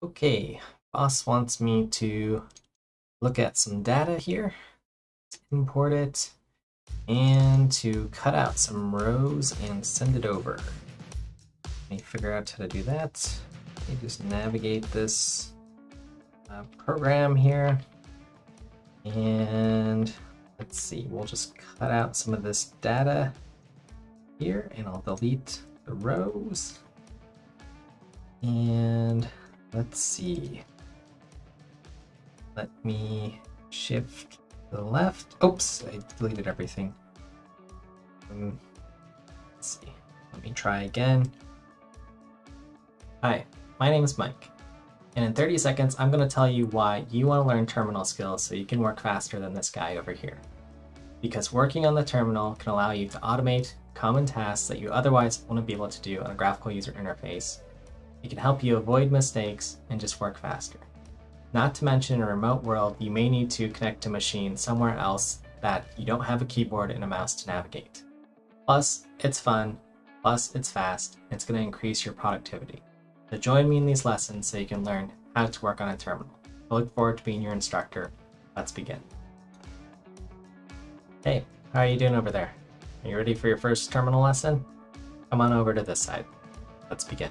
Okay, boss wants me to look at some data here, to import it, and to cut out some rows and send it over. Let me figure out how to do that. Let me just navigate this program here. And let's see, we'll just cut out some of this data here and I'll delete the rows. And let's see. Let me shift to the left. Oops, I deleted everything. Let's see. Let me try again. Hi, my name is Mike. And in 30 seconds, I'm going to tell you why you want to learn terminal skills so you can work faster than this guy over here. Because working on the terminal can allow you to automate common tasks that you otherwise wouldn't be able to do on a graphical user interface. It can help you avoid mistakes and just work faster. Not to mention, in a remote world, you may need to connect to a machine somewhere else that you don't have a keyboard and a mouse to navigate. Plus, it's fun, plus it's fast, and it's going to increase your productivity. So join me in these lessons so you can learn how to work on a terminal. I look forward to being your instructor. Let's begin. Hey, how are you doing over there? Are you ready for your first terminal lesson? Come on over to this side. Let's begin.